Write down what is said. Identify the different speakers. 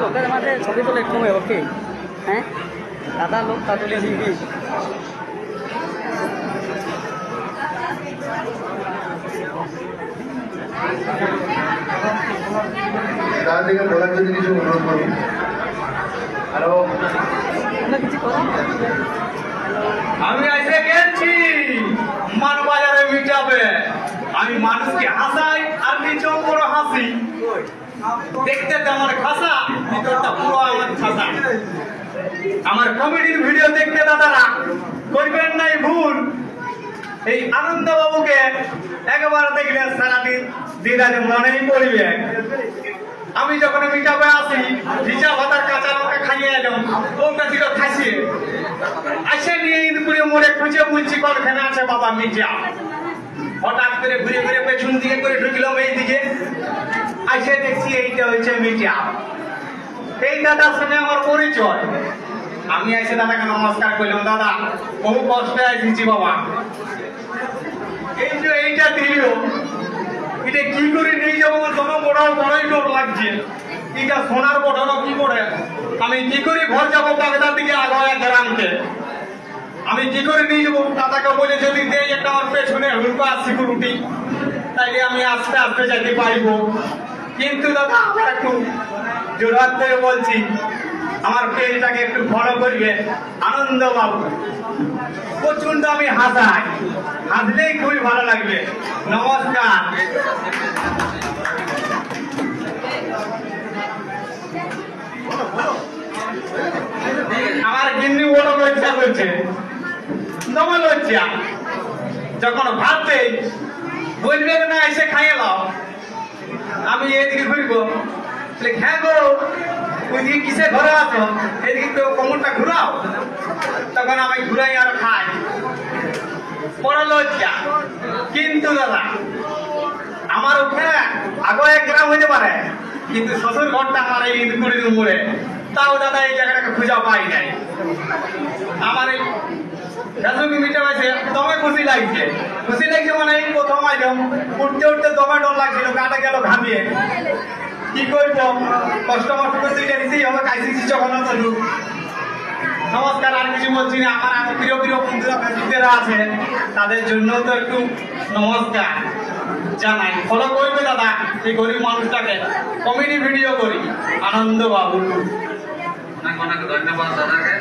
Speaker 1: লোকের মাঝে ছবি তোলে একটু ওকে হ্যাঁ দাদা লোক তা তুলে দিবি
Speaker 2: থেকে বলার জন্য কিছু অনুরোধ করুন। হ্যালো,
Speaker 1: কিছু করো
Speaker 3: আমি এসে গেছি মানবাজারে মিটাবে। আমি মানুষকে হাসাই আর নিজেও বড় হাসি। দেখতে তো আমার খাসা, ভিতরটা পুরো আমার খাসা। আমার কমেডির ভিডিও দেখতে দাদারা করবেন নাই ভুল। এই আনন্দ বাবুকে একবার দেখলে সারাদিন দিদারে মনেই পড়বে। আমি যখন মিটাবে আসি ভিজা ভাতার কাঁচা লঙ্কা খাইয়ে এলাম, ওটা ছিল খাসিয়ে আসে নিয়ে ইন্দুপুরে মোড়ে খুঁজে বুঝছি কলখানে আছে বাবা মির্জা। হঠাৎ করে ঘুরে ঘুরে পেছন দিকে করে ঢুকলাম এই দিকে, আসে দেখছি এইটা হচ্ছে মির্জা। এই দাদার সঙ্গে আমার পরিচয়। আমি এসে দাদাকে নমস্কার করলাম, দাদা বহু কষ্টে আসছি বাবা। এই যে এইটা দিল, এটা কি করে নিয়ে যাবো তোমার বড়ই ডর লাগছে। এটা সোনার বটনও কি করে, আমি কি করে ঘর যাবো বাগদার দিকে আগায় গ্রামকে, আমি কি করে নিয়ে যাবো? দাদাকে বলে যদি দেয় একটা আমার পেছনে হুড়কা সিকিউরিটি, তাইলে আমি আস্তে আস্তে যেতে পারবো। কিন্তু দাদা আমার একটু জোরাত করে বলছি, আমার পেজটাকে একটু ফলো করবে। আনন্দ বাবু প্রচন্ড আমি হাসাই, হাসলেই খুবই ভালো লাগবে। নমস্কার। আমার গিন্নি বড় লজ্জা করছে, দমা লজ্জা। যখন ভাত দেই বলবে না এসে খাইয়ে নাও, আমি এদিকে ঘুরবো, হ্যাঁ গো ওইদিকে কিসে ঘরে আসো, এদিকে তো কোমরটা ঘুরাও। তখন আমি ঘুরাই আর খাই, বড় লজ্জা। কিন্তু দাদা আমার ওখানে আগে এক গ্রাম হইতে পারে, কিন্তু শ্বশুর ঘরটা আমার এই ইন্দুপুরের উপরে। তাও দাদা এই জায়গাটাকে খুঁজা পাই নাই। আমার এই ফেসবুক মিটে পাইছে, দমে খুশি লাগছে। খুশি লাগছে মানে এই প্রথম আইলাম, উঠতে উঠতে দমে ডর লাগছিল, গাটা গেল ঘামিয়ে। কি করবো, কষ্ট মষ্ট করে দুইটা দিতেই হবে, কাইসি যখন চলু। নমস্কার, আর কিছু বলছি না। আমার আজ প্রিয় প্রিয় বন্ধুরা ফেসবুকেরা আছে, তাদের জন্য তো একটু নমস্কার জানাই। ফলো করবে দাদা এই গরিব মানুষটাকে, কমেডি ভিডিও করি। আনন্দ বাবু,
Speaker 4: অনেক অনেক ধন্যবাদ দাদাকে।